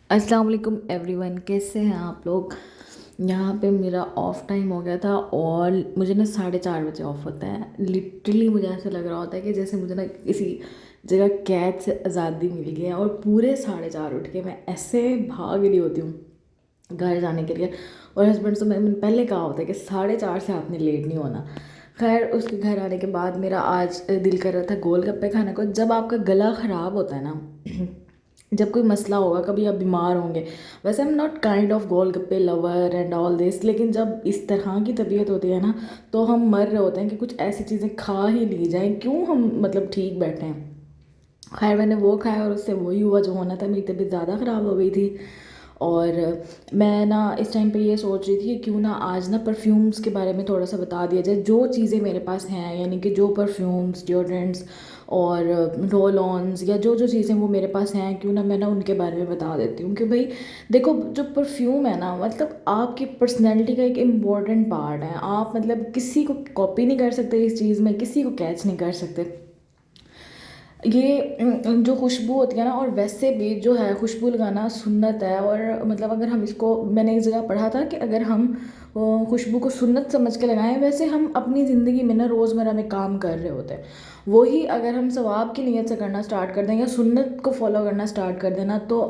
अस्सलाम वालेकुम एवरीवन, कैसे हैं आप लोग। यहाँ पे मेरा ऑफ़ टाइम हो गया था और मुझे ना 4:30 बजे ऑफ़ होता है। लिटरली मुझे ऐसा लग रहा होता है कि जैसे मुझे ना किसी जगह कैद से आज़ादी मिल गई है और पूरे 4:30 उठ के मैं ऐसे भाग रही होती हूँ घर जाने के लिए। और हस्बैंड से मैंने पहले कहा होता है कि 4:30 से आपने लेट नहीं होना। खैर उसके घर आने के बाद मेरा आज दिल कर रहा था गोलगप्पे खाने को। जब आपका गला ख़राब होता है ना जब कोई मसला होगा, कभी आप बीमार होंगे। वैसे I am not kind of golgappe lover and all this, लेकिन जब इस तरह की तबीयत होती है ना तो हम मर रहे होते हैं कि कुछ ऐसी चीज़ें खा ही ली जाएं, क्यों हम मतलब ठीक बैठे हैं। खैर मैंने वो खाया और उससे वही हुआ जो होना था, मेरी तबीयत ज़्यादा ख़राब हो गई थी। और मैं ना इस टाइम पे ये सोच रही थी कि क्यों ना आज ना परफ्यूम्स के बारे में थोड़ा सा बता दिया जाए, जो चीज़ें मेरे पास हैं, यानी कि जो परफ्यूम्स, डिओड्रेंट्स और रोल ऑन्स या जो जो चीज़ें वो मेरे पास हैं, क्यों ना मैं ना उनके बारे में बता देती हूँ कि भाई देखो, जो परफ्यूम है ना मतलब आपकी पर्सनैलिटी का एक इम्पॉर्टेंट पार्ट है। आप मतलब किसी को कॉपी नहीं कर सकते इस चीज़ में, किसी को कैच नहीं कर सकते। ये जो खुशबू होती है ना, और वैसे भी जो है खुशबू लगाना सुन्नत है। और मतलब अगर हम इसको, मैंने एक जगह पढ़ा था कि अगर हम खुशबू को सुन्नत समझ के लगाएं, वैसे हम अपनी ज़िंदगी में ना रोज़मर्रा में काम कर रहे होते हैं, वही अगर हम सवाब की नीयत से करना स्टार्ट कर दें या सुन्नत को फॉलो करना स्टार्ट कर देना, तो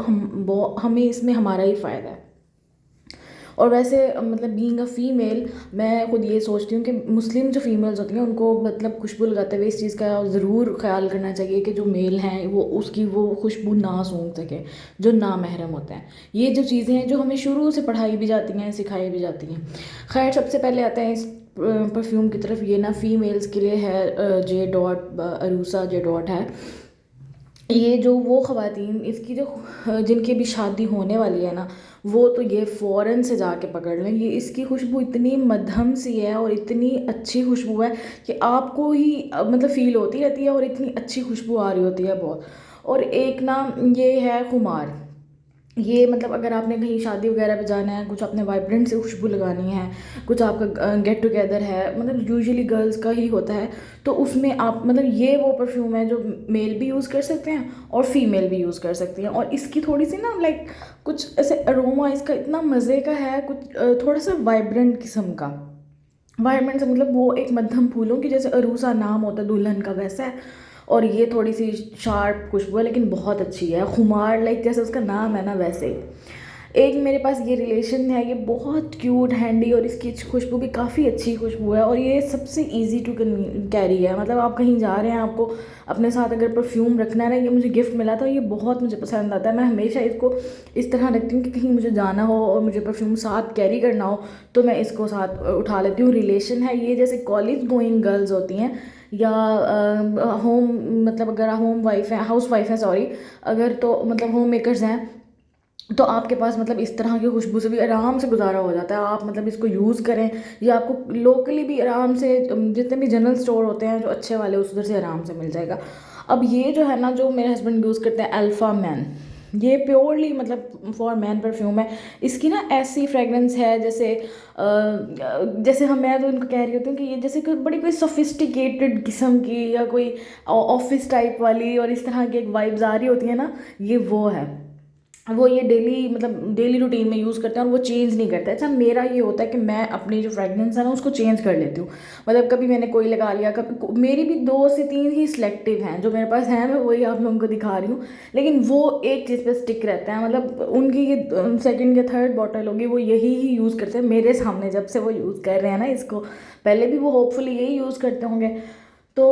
हमें इसमें हमारा ही फ़ायदा है। और वैसे मतलब बीइंग अ फ़ीमेल, मैं खुद ये सोचती हूँ कि मुस्लिम जो फ़ीमेल्स होती हैं उनको मतलब खुशबू लगाते हुए इस चीज़ का ज़रूर ख्याल करना चाहिए कि जो मेल हैं वो उसकी वो खुशबू ना सूंघ सके, जो नामहरम होते हैं। ये जो चीज़ें हैं जो हमें शुरू से पढ़ाई भी जाती हैं, सिखाई भी जाती हैं। खैर सबसे पहले आते हैं इस परफ्यूम की तरफ। ये ना फ़ीमेल्स के लिए है, J dot Aroosa J dot है। ये जो वो ख़वातीन इसकी जो जिनकी भी शादी होने वाली है ना, वो तो ये फ़ौरन से जाके पकड़ लें। ये इसकी खुशबू इतनी मद्धम सी है और इतनी अच्छी खुशबू है कि आपको ही मतलब फ़ील होती रहती है और इतनी अच्छी खुशबू आ रही होती है बहुत। और एक ना ये है खुमार। ये मतलब अगर आपने कहीं शादी वगैरह पे जाना है, कुछ अपने वाइब्रेंट से खुशबू लगानी है, कुछ आपका गेट टुगेदर है, मतलब यूजुअली गर्ल्स का ही होता है, तो उसमें आप मतलब ये वो परफ्यूम है जो मेल भी यूज़ कर सकते हैं और फीमेल भी यूज़ कर सकती हैं। और इसकी थोड़ी सी ना लाइक कुछ ऐसे अरोमा इसका इतना मज़े का है, कुछ थोड़ा सा वाइब्रेंट किस्म का। वाइब्रेंट से मतलब वो एक मध्यम फूलों की, जैसे अरूसा नाम होता है दुल्हन का, वैसा है। और ये थोड़ी सी शार्प खुशबू है लेकिन बहुत अच्छी है। खुमार लाइक जैसे उसका नाम है ना वैसे ही। एक मेरे पास ये रिलेशन है, ये बहुत क्यूट हैंडी और इसकी खुशबू भी काफ़ी अच्छी खुशबू है। और ये सबसे इजी टू कैरी है, मतलब आप कहीं जा रहे हैं, आपको अपने साथ अगर परफ्यूम रखना है ना, ये मुझे गिफ्ट मिला था, ये बहुत मुझे पसंद आता है। मैं हमेशा इसको इस तरह रखती हूँ कि कहीं मुझे जाना हो और मुझे परफ्यूम साथ कैरी करना हो तो मैं इसको साथ उठा लेती हूँ। रिलेशन है ये, जैसे कॉलेज गोइंग गर्ल्स होती हैं या होम मतलब अगर होम वाइफ है, हाउस वाइफ है सॉरी, अगर तो मतलब होम मेकर्स हैं, तो आपके पास मतलब इस तरह की खुशबू से भी आराम से गुजारा हो जाता है। आप मतलब इसको यूज़ करें या आपको लोकली भी आराम से जितने भी जनरल स्टोर होते हैं जो अच्छे वाले, उस उधर से आराम से मिल जाएगा। अब ये जो है ना, जो मेरे हस्बैंड यूज़ करते हैं अल्फ़ा मैन, ये प्योरली मतलब फॉर मैन परफ्यूम है। इसकी ना ऐसी फ्रेगरेंस है जैसे जैसे हम, मैं तो इनको कह रही होती हूँ कि ये जैसे कोई बड़ी कोई सोफिस्टिकेटेड किस्म की या कोई ऑफिस टाइप वाली और इस तरह की एक वाइब्स आ रही होती है ना, ये वो है। वो ये डेली मतलब डेली रूटीन में यूज़ करते हैं और वो चेंज नहीं करते। अच्छा मेरा ये होता है कि मैं अपनी जो फ्रेगनेंस है ना उसको चेंज कर लेती हूँ। मतलब कभी मैंने कोई लगा लिया, कभी मेरी भी 2 से 3 ही सिलेक्टिव हैं जो मेरे पास हैं, मैं वही आप लोगों को दिखा रही हूँ। लेकिन वो एक चीज़ पे स्टिक रहते हैं, मतलब उनकी ये सेकंड या थर्ड बॉटल होगी वो यही ही यूज़ करते हैं मेरे सामने, जब से वो यूज़ कर रहे हैं ना इसको। पहले भी वो होपफुली यही यूज़ करते होंगे, तो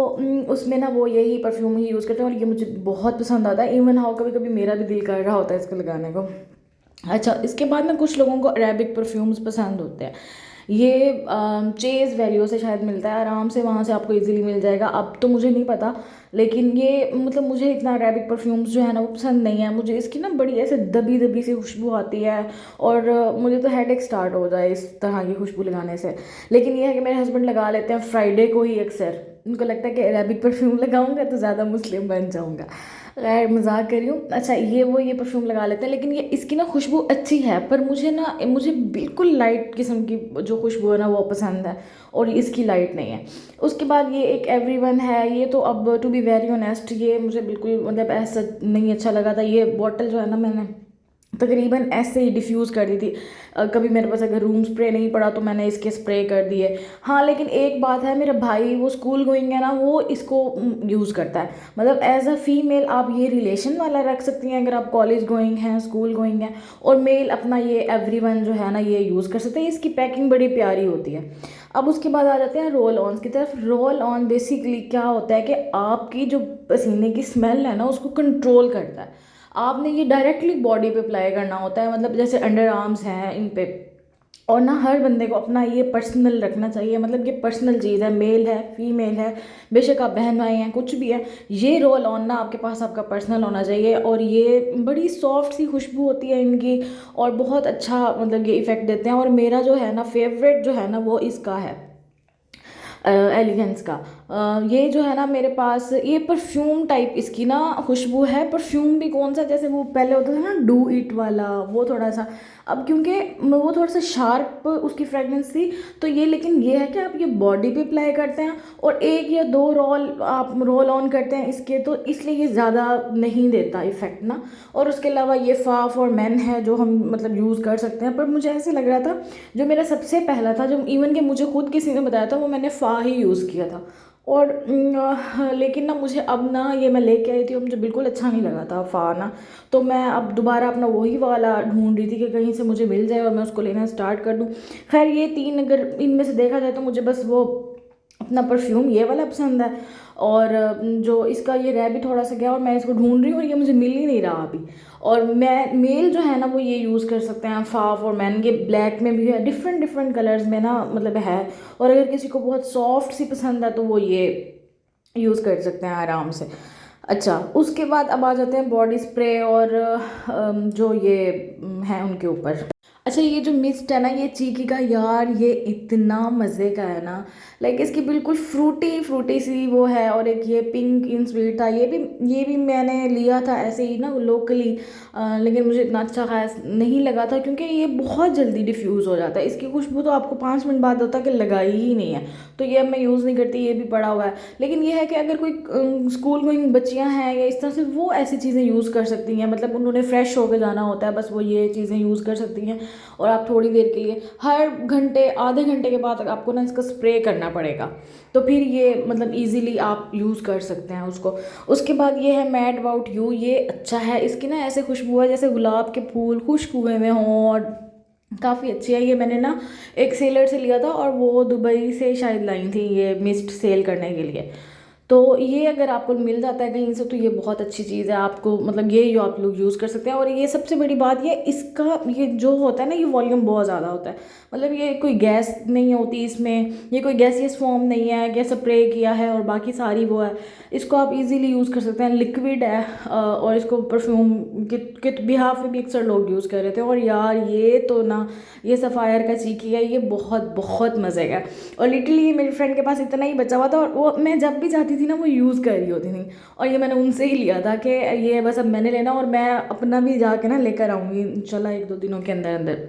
उसमें ना वो यही परफ्यूम ही यूज़ करते हैं और ये मुझे बहुत पसंद आता है। इवन हाउ कभी कभी मेरा भी दिल कर रहा होता है इसको लगाने को। अच्छा इसके बाद ना कुछ लोगों को अरेबिक परफ्यूम्स पसंद होते हैं। ये चेज़ वैल्यू से शायद मिलता है, आराम से वहाँ से आपको इजीली मिल जाएगा। अब तो मुझे नहीं पता, लेकिन ये मतलब मुझे इतना अरेबिक परफ्यूम्स जो है ना वो पसंद नहीं है। मुझे इसकी ना बड़ी ऐसे दबी दबी सी खुशबू आती है और मुझे तो हेडेक स्टार्ट हो जाए इस तरह की खुशबू लगाने से। लेकिन ये है कि मेरे हस्बैंड लगा लेते हैं फ्राइडे को ही अक्सर। उनको लगता है कि अरेबिक परफ्यूम लगाऊंगा तो ज़्यादा मुस्लिम बन जाऊंगा। खैर मजाक कर रही हूँ। अच्छा ये परफ्यूम लगा लेते हैं, लेकिन ये इसकी ना खुशबू अच्छी है, पर मुझे बिल्कुल लाइट किस्म की जो खुशबू है ना वो पसंद है और इसकी लाइट नहीं है। उसके बाद ये एक एवरीवन है। ये तो अब टू बी वेरी ऑनेस्ट ये मुझे बिल्कुल मतलब ऐसा नहीं अच्छा लगा था। ये बॉटल जो है ना, मैंने तकरीबन ऐसे ही डिफ्यूज़ कर दी थी। कभी मेरे पास अगर रूम स्प्रे नहीं पड़ा तो मैंने इसके स्प्रे कर दिए। हाँ, लेकिन एक बात है, मेरा भाई वो स्कूल गोइंग है ना, वो इसको यूज़ करता है। मतलब एज अ फीमेल आप ये रिलेशन वाला रख सकती हैं अगर आप कॉलेज गोइंग हैं, स्कूल गोइंग हैं, और मेल अपना ये एवरीवन जो है ना ये यूज़ कर सकते हैं। इसकी पैकिंग बड़ी प्यारी होती है। अब उसके बाद आ जाते हैं रोल ऑन की तरफ। रोल ऑन बेसिकली क्या होता है कि आपकी जो पसीने की स्मेल है ना उसको कंट्रोल करता है। आपने ये डायरेक्टली बॉडी पे अप्लाई करना होता है, मतलब जैसे अंडर आर्म्स हैं इन पे। और ना हर बंदे को अपना ये पर्सनल रखना चाहिए, मतलब ये पर्सनल चीज़ है, मेल है फीमेल है, बेशक आप बहन भाई हैं कुछ भी है, ये रोल ऑन ना आपके पास आपका पर्सनल होना चाहिए। और ये बड़ी सॉफ्ट सी खुशबू होती है इनकी, और बहुत अच्छा मतलब ये इफ़ेक्ट देते हैं। और मेरा जो है ना फेवरेट जो है ना वो इसका है, एलिगेंस का। ये जो है ना मेरे पास ये परफ्यूम टाइप इसकी ना खुशबू है। परफ्यूम भी कौन सा, जैसे वो पहले होता था ना डू इट वाला, वो थोड़ा सा, अब क्योंकि वो थोड़ा सा शार्प उसकी फ्रेगनेंस थी, तो ये, लेकिन ये है कि आप ये बॉडी पे अप्लाई करते हैं और एक या दो रोल आप रोल ऑन करते हैं इसके, तो इसलिए ये ज़्यादा नहीं देता इफ़ेक्ट ना। और उसके अलावा ये फा फॉर मैन है जो हम मतलब यूज़ कर सकते हैं। पर मुझे ऐसे लग रहा था, जो मेरा सबसे पहला था, जो इवन कि मुझे खुद किसी ने बताया था, वो मैंने फ़ा ही यूज़ किया था। और लेकिन ना मुझे अब ना ये मैं लेके आई थी और मुझे बिल्कुल अच्छा नहीं लगा था फ़ा ना। तो मैं अब दोबारा अपना वही वाला ढूंढ रही थी कि कहीं से मुझे मिल जाए और मैं उसको लेना स्टार्ट कर दूँ। खैर ये तीन अगर इनमें से देखा जाए तो मुझे बस वो अपना परफ्यूम ये वाला पसंद है। और जो इसका ये रह भी थोड़ा सा गया और मैं इसको ढूंढ रही हूँ और ये मुझे मिल ही नहीं रहा अभी। और मैं मेल जो है ना वो ये यूज़ कर सकते हैं फाफ और मैन, ये ब्लैक में भी है, डिफरेंट डिफरेंट कलर्स में ना मतलब है। और अगर किसी को बहुत सॉफ्ट सी पसंद है तो वो ये यूज़ कर सकते हैं आराम से। अच्छा, उसके बाद अब आ जाते हैं बॉडी स्प्रे और जो ये हैं उनके ऊपर। अच्छा, ये जो मिस्ट है ना ये चीकी का, यार ये इतना मज़े का है ना। लाइक इसकी बिल्कुल फ्रूटी फ्रूटी सी वो है। और एक ये पिंक इन स्वीट था, ये भी मैंने लिया था ऐसे ही ना लोकली। लेकिन मुझे इतना अच्छा खास नहीं लगा था क्योंकि ये बहुत जल्दी डिफ्यूज़ हो जाता है। इसकी खुशबू तो आपको 5 मिनट बाद होता है कि लगाई ही नहीं है। तो ये अब मैं यूज़ नहीं करती, ये भी पड़ा हुआ है। लेकिन ये है कि अगर कोई स्कूल गोइंग बच्चियां हैं या इस तरह से, वो ऐसी चीज़ें यूज़ कर सकती हैं। मतलब उन्होंने फ्रेश होकर जाना होता है, बस वो ये चीज़ें यूज़ कर सकती हैं। और आप थोड़ी देर के लिए, हर घंटे आधे घंटे के बाद आपको ना इसका स्प्रे करना पड़ेगा, तो फिर ये मतलब इजीली आप यूज़ कर सकते हैं उसको। उसके बाद ये है मैड अबाउट यू। ये अच्छा है, इसकी ना ऐसे खुशबू है जैसे गुलाब के फूल खुश्क हुए में हों, और काफ़ी अच्छी है। ये मैंने ना एक सेलर से लिया था और वो दुबई से शायद लाई थी ये मिस्ट सेल करने के लिए। तो ये अगर आपको मिल जाता है कहीं से तो ये बहुत अच्छी चीज़ है, आपको मतलब ये आप लोग यूज़ कर सकते हैं। और ये सबसे बड़ी बात, ये इसका ये जो होता है ना ये वॉल्यूम बहुत ज़्यादा होता है। मतलब ये कोई गैस नहीं होती इसमें, ये कोई गैसियस फॉर्म नहीं है कि स्प्रे किया है और बाकी सारी वो है। इसको आप इजीली यूज़ कर सकते हैं, लिक्विड है। और इसको परफ्यूम के बिहाफ में भी अक्सर लोग यूज़ कर रहे थे। और यार ये तो ना, ये सफ़ायर का चीकी है, ये बहुत बहुत मज़े का है। और लिटरली मेरी फ्रेंड के पास इतना ही बचा हुआ था और वो मैं जब भी जाती थी ना वो यूज़ कर रही होती थी। और ये मैंने उनसे ही लिया था कि ये बस अब मैंने लेना, और मैं अपना भी जाके ना लेकर आऊँगी इंशाल्लाह 1-2 दिनों के अंदर अंदर।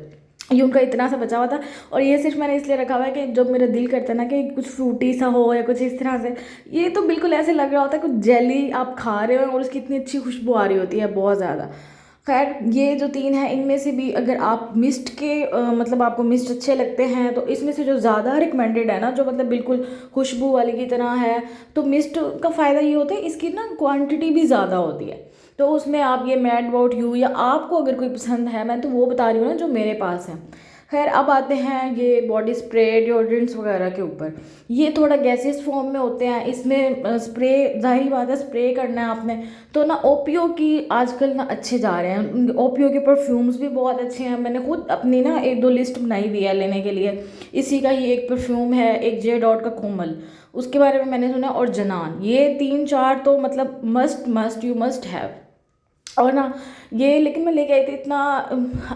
ये उनका इतना सा बचा हुआ था। और ये सिर्फ मैंने इसलिए रखा हुआ है कि जब मेरा दिल करता है ना कि कुछ फ्रूटी सा हो या कुछ इस तरह से, ये तो बिल्कुल ऐसे लग रहा होता है कुछ जेली आप खा रहे हो और उसकी इतनी अच्छी खुशबू आ रही होती है, बहुत ज़्यादा। खैर ये जो तीन है इनमें से भी अगर आप मिस्ट के मतलब आपको मिस्ट अच्छे लगते हैं तो इसमें से जो ज़्यादा रिकमेंडेड है ना, जो मतलब बिल्कुल खुशबू वाली की तरह है, तो मिस्ट का फ़ायदा ये होता है इसकी ना क्वांटिटी भी ज़्यादा होती है। तो उसमें आप ये मैड अबाउट यू, या आपको अगर कोई पसंद है, मैं तो वो बता रही हूँ ना जो मेरे पास है। खैर अब आते हैं ये बॉडी स्प्रे डिओड्रेंट्स वगैरह के ऊपर। ये थोड़ा गैसियस फॉर्म में होते हैं, इसमें स्प्रे जाहिर बात है स्प्रे करना है आपने। तो ना ओपियो की आजकल ना अच्छे जा रहे हैं, ओपियो के परफ्यूम्स भी बहुत अच्छे हैं। मैंने खुद अपनी ना 1-2 लिस्ट बनाई हुई है लेने के लिए। इसी का ही एक परफ्यूम है, एक जे डॉट का कोमल, उसके बारे में मैंने सुना, और जनान, ये 3-4 तो मतलब must must you must have. और ना ये लेकिन मैं लेके आई थी, इतना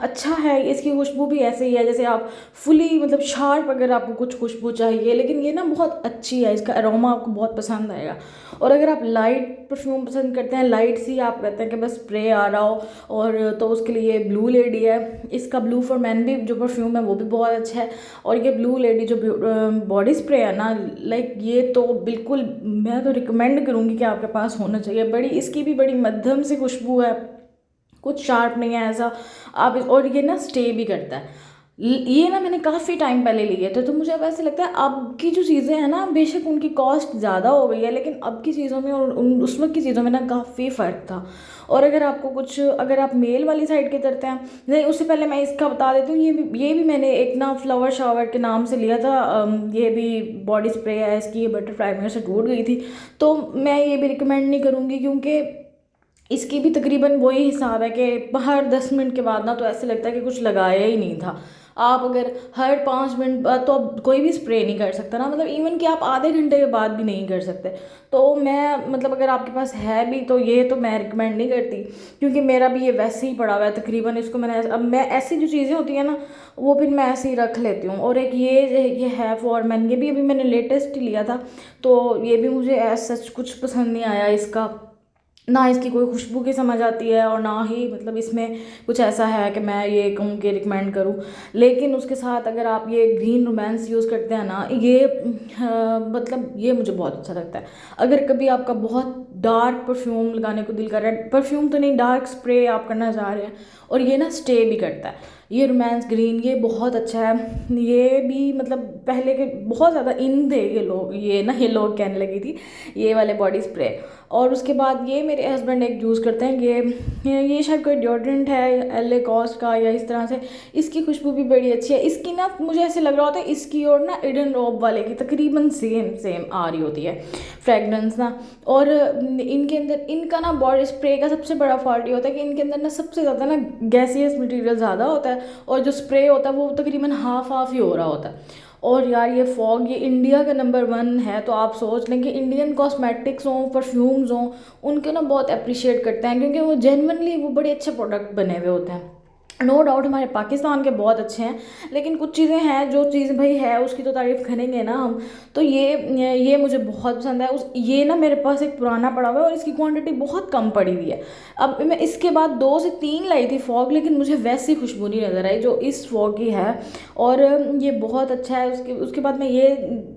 अच्छा है, इसकी खुशबू भी ऐसे ही है जैसे आप फुली मतलब शार्प अगर आपको कुछ खुशबू चाहिए, लेकिन ये ना बहुत अच्छी है, इसका अरोमा आपको बहुत पसंद आएगा। और अगर आप लाइट परफ्यूम पसंद करते हैं, लाइट सी आप कहते हैं कि बस स्प्रे आ रहा हो, और तो उसके लिए ब्लू लेडी है। इसका ब्लू फॉर मैन भी जो परफ्यूम है वो भी बहुत अच्छा है। और ये ब्लू लेडी जो बॉडी स्प्रे है ना, लाइक ये तो बिल्कुल मैं तो रिकमेंड करूँगी कि आपके पास होना चाहिए। बड़ी इसकी भी बड़ी मध्यम सी खुशबू है, कुछ शार्प नहीं है ऐसा। आप और ये ना स्टे भी करता है। ये ना मैंने काफ़ी टाइम पहले लिए थे, तो मुझे अब ऐसे लगता है अब की जो चीज़ें हैं ना, बेशक उनकी कॉस्ट ज़्यादा हो गई है, लेकिन अब की चीज़ों में और उन उस वक्त की चीज़ों में ना काफ़ी फ़र्क था। और अगर आपको कुछ, अगर आप मेल वाली साइड के करते हैं, नहीं उससे पहले मैं इसका बता देती हूँ, ये भी मैंने एक ना फ्लावर शावर के नाम से लिया था। ये भी बॉडी स्प्रे है इसकी, ये बटरफ्लाई मेरे से टूट गई थी। तो मैं ये भी रिकमेंड नहीं करूँगी, क्योंकि इसकी भी तकरीबन वही हिसाब है कि हर 10 मिनट के बाद ना तो ऐसे लगता है कि कुछ लगाया ही नहीं था। आप अगर हर 5 मिनट बाद, तो अब कोई भी स्प्रे नहीं कर सकता ना, मतलब इवन कि आप आधे घंटे के बाद भी नहीं कर सकते। तो मैं मतलब अगर आपके पास है भी तो ये तो मैं रिकमेंड नहीं करती, क्योंकि मेरा भी ये वैसे ही पड़ा हुआ है तकरीबन। इसको मैंने अब मैं ऐसी जो चीज़ें होती हैं ना, वो फिर मैं ऐसे ही रख लेती हूँ। और एक ये है फॉरमैन, ये भी अभी मैंने लेटेस्ट ही लिया था, तो ये भी मुझे ऐसा सच कुछ पसंद नहीं आया इसका। ना इसकी कोई खुशबू की समझ आती है, और ना ही मतलब इसमें कुछ ऐसा है कि मैं ये कहूँ कि रिकमेंड करूँ। लेकिन उसके साथ अगर आप ये ग्रीन रोमांस यूज़ करते हैं ना, ये मतलब ये मुझे बहुत अच्छा लगता है। अगर कभी आपका बहुत डार्क परफ्यूम लगाने को दिल कर रहा है, परफ्यूम तो नहीं, डार्क स्प्रे आप करना चाह रहे हैं, और ये ना स्टे भी करता है, ये रोमांस ग्रीन, ये बहुत अच्छा है। ये भी मतलब पहले के बहुत ज़्यादा इन थे ये लोग, ये लोग कहने लगी थी, ये वाले बॉडी स्प्रे। और उसके बाद ये मेरे हस्बैंड एक यूज़ करते हैं, ये शायद कोई डिओड्रेंट है एल कॉस्ट का या इस तरह से। इसकी खुशबू भी बड़ी अच्छी है। इसकी ना मुझे ऐसे लग रहा होता है इसकी और ना इडन रॉब वाले की तकरीबन सेम सेम आ रही होती है फ्रेगरेंस ना। और इनके अंदर इनका ना बॉडी स्प्रे का सबसे बड़ा फॉल्ट ये होता है कि इनके अंदर ना सबसे ज़्यादा ना गैसियस मटेरियल ज़्यादा होता है, और जो स्प्रे होता है वो तकरीबन हाफ हाफ ही हो रहा होता है। और यार ये फॉग, ये इंडिया का नंबर 1 है, तो आप सोच लें कि इंडियन कॉस्मेटिक्स हों, परफ्यूम्स हों, उनके ना बहुत अप्रिशिएट करते हैं, क्योंकि वो जेनवनली वो बड़े अच्छे प्रोडक्ट बने हुए होते हैं। नो डाउट हमारे पाकिस्तान के बहुत अच्छे हैं, लेकिन कुछ चीज़ें हैं, जो चीज़ भाई है उसकी तो तारीफ़ करेंगे ना हम। तो ये मुझे बहुत पसंद है। ये ना मेरे पास एक पुराना पड़ा हुआ है, और इसकी क्वांटिटी बहुत कम पड़ी हुई है। अब मैं इसके बाद 2 से 3 लाई थी फॉग, लेकिन मुझे वैसी खुशबू नहीं नज़र आई जो इस फॉग की है। और ये बहुत अच्छा है। उसके उसके बाद मैं ये,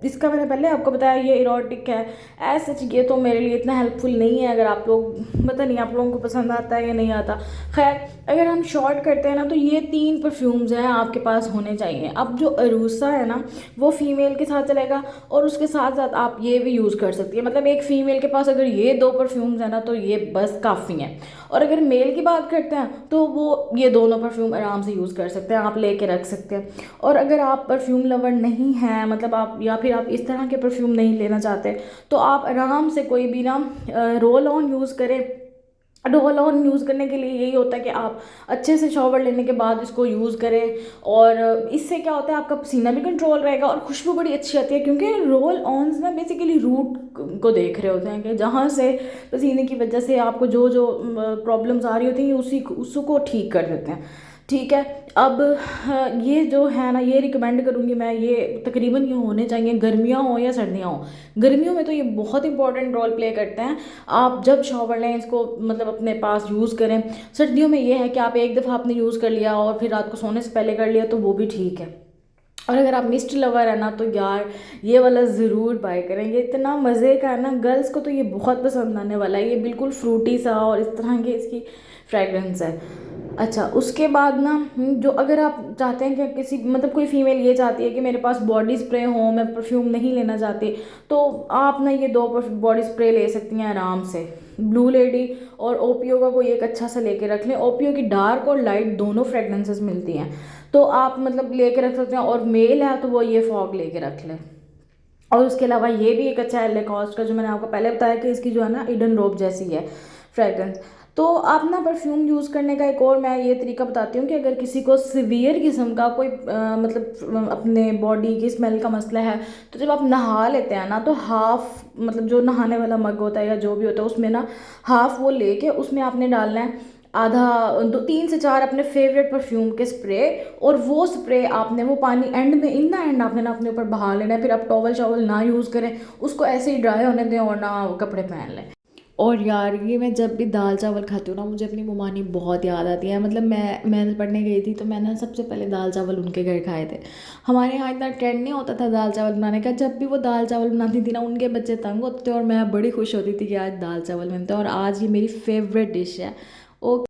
इसका मैंने पहले आपको बताया ये इरोटिक है। ऐसे ये तो मेरे लिए इतना हेल्पफुल नहीं है, अगर आप लोग, पता नहीं आप लोगों को पसंद आता है या नहीं आता। खैर, अगर हम शॉर्ट करते हैं ना, तो ये 3 परफ्यूम्स हैं आपके पास होने चाहिए। अब जो अरूसा है ना, वो फीमेल के साथ चलेगा, और उसके साथ साथ आप ये भी यूज़ कर सकती है। मतलब एक फ़ीमेल के पास अगर ये 2 परफ्यूम्स हैं ना, तो ये बस काफ़ी हैं। और अगर मेल की बात करते हैं, तो वो ये दोनों परफ्यूम आराम से यूज़ कर सकते हैं, आप लेके रख सकते हैं। और अगर आप परफ्यूम लवर नहीं हैं, मतलब आप, या फिर आप इस तरह के परफ्यूम नहीं लेना चाहते, तो आप आराम से कोई भी ना रोल ऑन यूज़ करें। रोल ऑन यूज़ करने के लिए यही होता है कि आप अच्छे से शॉवर लेने के बाद इसको यूज़ करें, और इससे क्या होता है आपका पसीना भी कंट्रोल रहेगा, और खुशबू बड़ी अच्छी आती है। क्योंकि रोल ऑन्स ना बेसिकली रूट को देख रहे होते हैं कि जहाँ से पसीने की वजह से आपको जो जो प्रॉब्लम्स आ रही होती हैं, उसको ठीक कर देते हैं। ठीक है। अब ये जो है ना, ये रिकमेंड करूँगी मैं, ये तकरीबन ये होने चाहिए, गर्मियाँ हो या सर्दियाँ हो। गर्मियों में तो ये बहुत इंपॉर्टेंट रोल प्ले करते हैं। आप जब शॉवर लें इसको मतलब अपने पास यूज़ करें। सर्दियों में ये है कि आप एक दफ़ा आपने यूज़ कर लिया और फिर रात को सोने से पहले कर लिया, तो वो भी ठीक है। और अगर आप मिस्ट लवर है ना, तो यार ये वाला ज़रूर बाय करें, ये इतना मज़े का है ना, गर्ल्स को तो ये बहुत पसंद आने वाला है। ये बिल्कुल फ्रूटी सा और इस तरह की इसकी फ्रेगरेंस है। अच्छा, उसके बाद ना जो अगर आप चाहते हैं कि किसी मतलब कोई फीमेल ये चाहती है कि मेरे पास बॉडी स्प्रे हो, मैं परफ्यूम नहीं लेना चाहती, तो आप ना ये 2 बॉडी स्प्रे ले सकती हैं आराम से। ब्लू लेडी और ओपियो का कोई एक अच्छा सा लेके रख लें। ओपियो की डार्क और लाइट दोनों फ्रेगनेंसेस मिलती हैं, तो आप मतलब लेके रख सकते हैं। और मेल है तो वो ये फॉग लेके रख लें। और उसके अलावा ये भी एक अच्छा है लेकॉस्ट का, जो मैंने आपको पहले बताया कि इसकी जो है ना इडन रोब जैसी है फ्रेगरेंस। तो आप ना परफ्यूम यूज़ करने का एक और मैं ये तरीका बताती हूँ कि अगर किसी को सीवियर किस्म का कोई मतलब अपने बॉडी की स्मेल का मसला है, तो जब आप नहा लेते हैं ना, तो हाफ मतलब जो नहाने वाला मग होता है या जो भी होता है, उसमें ना हाफ वो लेके उसमें आपने डालना है आधा, 3 से 4 अपने फेवरेट परफ्यूम के स्प्रे। और वो स्प्रे आपने वो पानी एंड में, इन द एंड आपने ना अपने ऊपर बहा लेना है। फिर आप टॉवल शॉवल ना यूज़ करें, उसको ऐसे ही ड्राई होने दें और ना कपड़े पहन लें। और यार ये मैं जब भी दाल चावल खाती हूँ ना, मुझे अपनी ममानी बहुत याद आती है। मतलब मैं पढ़ने गई थी, तो मैंने सबसे पहले दाल चावल उनके घर खाए थे। हमारे यहाँ इतना ट्रेंड नहीं होता था दाल चावल बनाने का। जब भी वो दाल चावल बनाती थी ना, उनके बच्चे तंग होते थे, और मैं बड़ी खुश होती थी कि आज दाल चावल बनते हैं। और आज ये मेरी फेवरेट डिश है। ओ